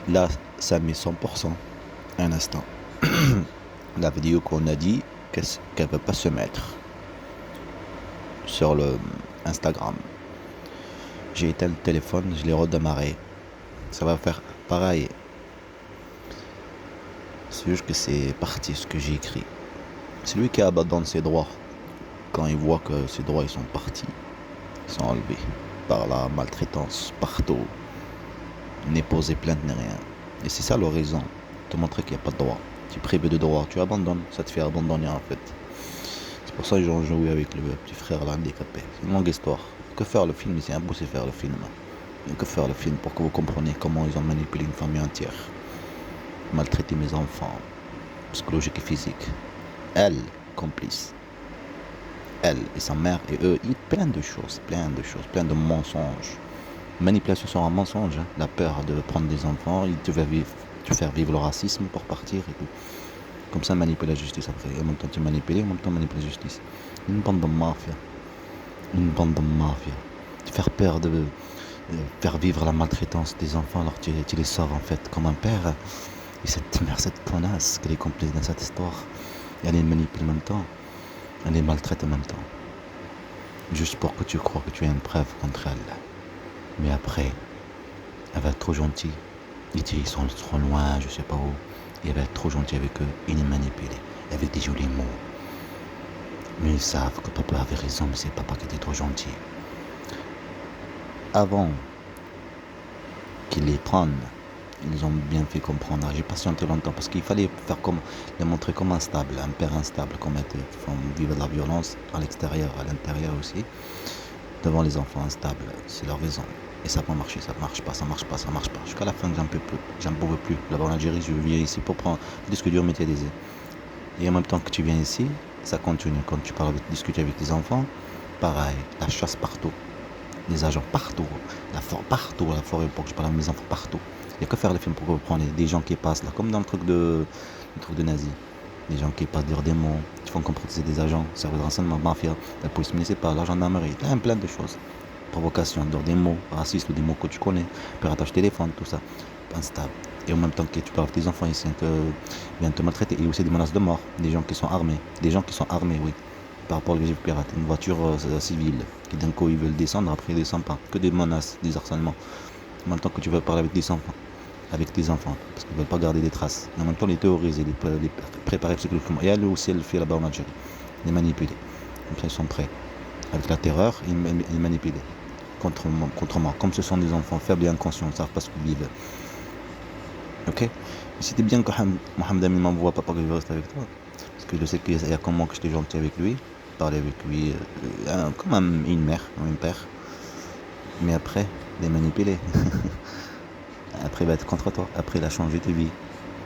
Là, ça met 100% un instant. La vidéo qu'on a dit qu'elle veut pas se mettre sur le Instagram. J'ai éteint le téléphone, je l'ai redémarré. Ça va faire pareil. C'est juste que c'est parti ce que j'ai écrit. C'est lui qui abandonne ses droits quand il voit que ses droits ils sont partis, ils sont enlevés par la maltraitance partout. N'est posé plainte ni rien. Et c'est ça l'horizon, te montrer qu'il n'y a pas de droit. Tu es privé de droit, tu abandonnes, ça te fait abandonner en fait. C'est pour ça que j'ai joué avec le petit frère là, handicapé. C'est une longue histoire. Que faire le film, c'est impossible de faire le film. Que faire le film pour que vous compreniez comment ils ont manipulé une famille entière, maltraité mes enfants, psychologique et physique. Elle, complice. Elle et sa mère et eux, il y a plein de mensonges. Manipulation sur un mensonge, hein. La peur de prendre des enfants, il te faire vivre le racisme pour partir et tout. Comme ça, manipuler la justice après. Et en même temps, tu manipules, en même temps, manipuler la justice. Une bande de mafia. Une bande de mafia. Te faire peur de faire vivre la maltraitance des enfants alors que tu les sauves en fait comme un père. Et cette mère, cette connasse, qu'elle est complice dans cette histoire. Et elle les manipule en même temps. Elle les maltraite en même temps. Juste pour que tu crois que tu as une preuve contre elle. Mais après, elle va être trop gentille. Ils sont trop loin, je sais pas où. Et elle va être trop gentille avec eux et les manipuler. Avec des jolis mots. Mais ils savent que papa avait raison, mais c'est papa qui était trop gentil. Avant qu'ils les prennent, ils ont bien fait comprendre. J'ai patienté longtemps parce qu'il fallait faire comme, les montrer comme instable, un père instable, comme était, font vivre de la violence à l'extérieur, à l'intérieur aussi, devant les enfants instables. C'est leur raison. Et ça n'a pas marché, ça marche pas, ça marche pas, ça marche pas. Jusqu'à la fin, j'en pouvais plus. Là-bas en Algérie, je viens ici pour prendre le disque dur médiatisé. Et en même temps que tu viens ici, ça continue. Quand tu parles, discuter avec les enfants, pareil, la chasse partout. Les agents partout, partout, la forêt pour que je parle à mes enfants partout. Il n'y a que faire les films pour que vous preniez des gens qui passent là, comme dans le truc de nazi. Des gens qui passent dire des mots, qui font comprendre que c'est des agents, service de renseignement, mafia, la police municipale, la gendarmerie, plein de choses. Provocation, dire des mots racistes ou des mots que tu connais, piratage téléphone, tout ça, instable. Et en même temps que tu parles avec tes enfants, ils viennent te maltraiter. Et aussi des menaces de mort, des gens qui sont armés, oui, par rapport aux pirates, une voiture civile, qui d'un coup ils veulent descendre, après ils descendent pas. Que des menaces, des harcèlements. En même temps que tu veux parler avec tes enfants, parce qu'ils veulent pas garder des traces. Et en même temps les théoriser, les préparer psychologiquement. Et elle aussi, elle fait là-bas en Algérie, les manipuler. Comme ça ils sont prêts. Avec la terreur, ils manipulent. Contre moi. Comme ce sont des enfants faibles et inconscients, ils ne savent pas ce qu'ils vivent. Ok. Mais c'était bien que Mohamed Amin m'envoie pas pour que je reste avec toi. Parce que je sais qu'il y a comment que j'étais gentil avec lui. Parler avec lui comme une mère, un père. Mais après, les manipuler. Après, il va être contre toi. Après, il a changé de vie.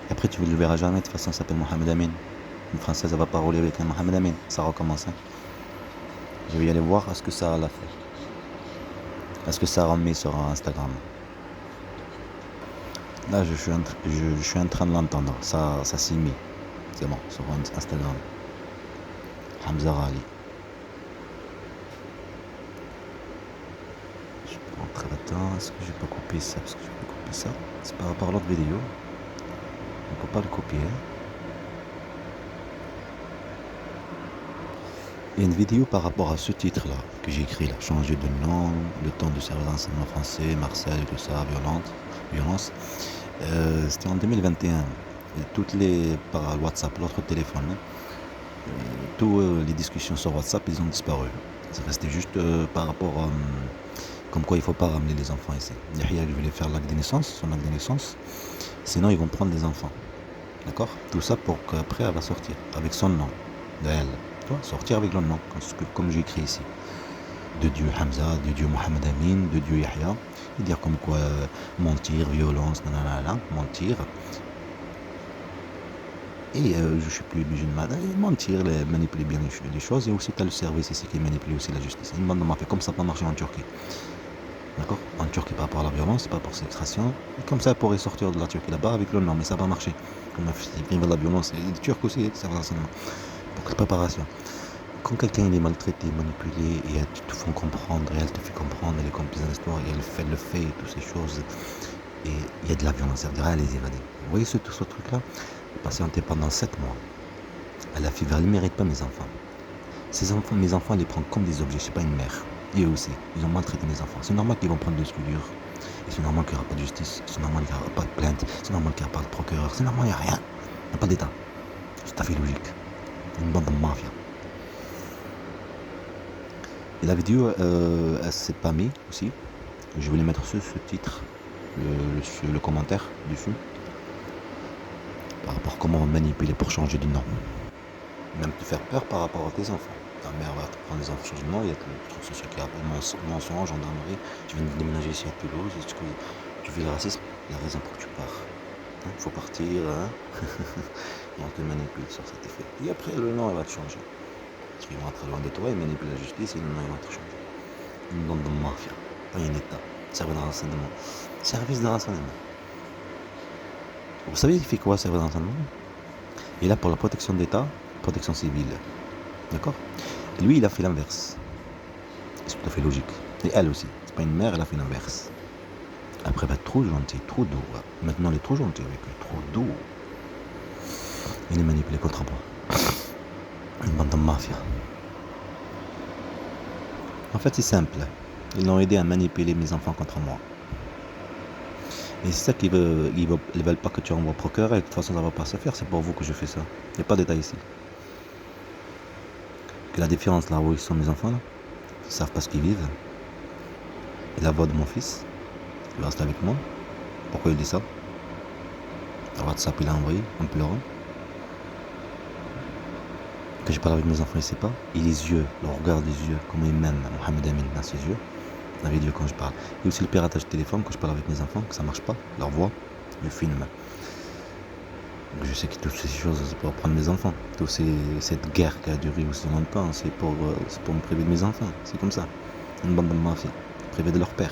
Après, tu ne le verras jamais. De toute façon, il s'appelle Mohamed Amin. Une française, elle va pas rouler avec un Mohamed Amin. Ça recommence. Hein. Je vais y aller voir ce que ça a fait. Est-ce que ça a remis sur Instagram. Là, je suis en train de l'entendre. Ça s'y met. C'est bon, sur Instagram. Hamza Ali. Je peux rentrer là-dedans. Est-ce que je peux couper ça? Parce que je peux couper ça. C'est par rapport à l'autre vidéo. On peut pas le copier. Il y a une vidéo par rapport à ce titre-là que j'ai écrit là. Changer de nom, le temps de service d'enseignement français, Marseille, tout ça, violence. C'était en 2021. Et toutes les par WhatsApp, l'autre téléphone, hein, toutes les discussions sur WhatsApp, ils ont disparu. Ça restait juste par rapport à comme quoi il ne faut pas ramener les enfants ici. Yahya, il voulait faire l'acte de naissance, son acte de naissance. Sinon, ils vont prendre les enfants. D'accord. Tout ça pour qu'après, elle va sortir avec son nom de elle. Tu vois, sortir avec le nom, comme j'ai écrit ici. De Dieu Hamza, de Dieu Mohamed Amin, de Dieu Yahya. Et dire comme quoi mentir, violence, nanana, mentir. Et je ne suis plus musulman. Mentir, manipuler bien les choses. Et aussi, tu as le service ici qui manipule aussi la justice. Une bande de mafia. Comme ça, pas marcher en Turquie. D'accord. En Turquie, par rapport à la violence, pas pour séquestration. Et comme ça, elle pourrait sortir de la Turquie là-bas avec le nom. Mais ça va marcher. Comme il de la violence. Et les Turcs aussi, ça va enseignement. Donc, la préparation. Quand quelqu'un il est maltraité, manipulé, et elle te fait comprendre, et elle te fait comprendre, elle est complice dans l'histoire, et elle fait le fait, et toutes ces choses, Et il y a de la violence, elle dirait, les évader. Vous voyez ce truc-là? Patienté pendant 7 mois. Elle a fait, elle ne mérite pas mes enfants. Ces enfants, mes enfants, elle les prend comme des objets, je sais pas, une mère. Et eux aussi, ils ont maltraité mes enfants. C'est normal qu'ils vont prendre des soudures. Et c'est normal qu'il n'y aura pas de justice. C'est normal qu'il n'y aura pas de plainte. C'est normal qu'il n'y aura pas de procureur. C'est normal, il n'y a rien. Il n'y a pas d'État. C'est tout à fait logique. Une bande de mafia. Et la vidéo, elle s'est pas mise aussi. Je voulais mettre ce titre, le commentaire dessus. Par rapport à comment manipuler pour changer de nom. Même te faire peur par rapport à tes enfants. Ta mère va te prendre des enfants, changer de nom, il y a le truc social qui appelle mensonge, gendarmerie. Tu viens de déménager ici à Toulouse, tu vis le racisme, la raison pour que tu pars. Il faut partir, hein. Et on te manipule sur cet effet. Et après, le nom, elle va te changer. Parce qu'ils vont être loin de toi, ils manipulent la justice et le nom, il va te changer. Une bande de mafia, pas un État. Service de renseignement. Service de renseignement. Vous savez, il fait quoi, service de renseignement? Il est là pour la protection d'État, protection civile. D'accord? Et lui, il a fait l'inverse. C'est tout à fait logique. Et elle aussi. C'est pas une mère, elle a fait l'inverse. Après, elle va être trop gentille, trop doux. Maintenant, elle est trop gentille avec lui, trop doux. Il est manipulé contre moi. Une bande de mafia. En fait, c'est simple. Ils l'ont aidé à manipuler mes enfants contre moi. Et c'est ça qu'ils veulent. Ils veulent pas que tu envoies procureur. Et de toute façon, ça va pas se faire. C'est pour vous que je fais ça. Il n'y a pas de détail ici. Que la différence là où ils sont mes enfants, là, ils savent pas ce qu'ils vivent. Et la voix de mon fils, il reste avec moi. Pourquoi il dit ça? Sur WhatsApp, il a envoyé en pleurant. Que je parle avec mes enfants, il sait pas. Et les yeux, le regard des yeux, comment il m'aime, Mohamed Amin dans ses yeux. La vidéo quand je parle. Et aussi le piratage de téléphone quand je parle avec mes enfants, que ça marche pas. Leur voix, le film. Donc je sais que toutes ces choses, c'est pour prendre mes enfants. Cette guerre qui a duré aussi longtemps, c'est pour me priver de mes enfants. C'est comme ça. Une bande de mafia, privée de leur père.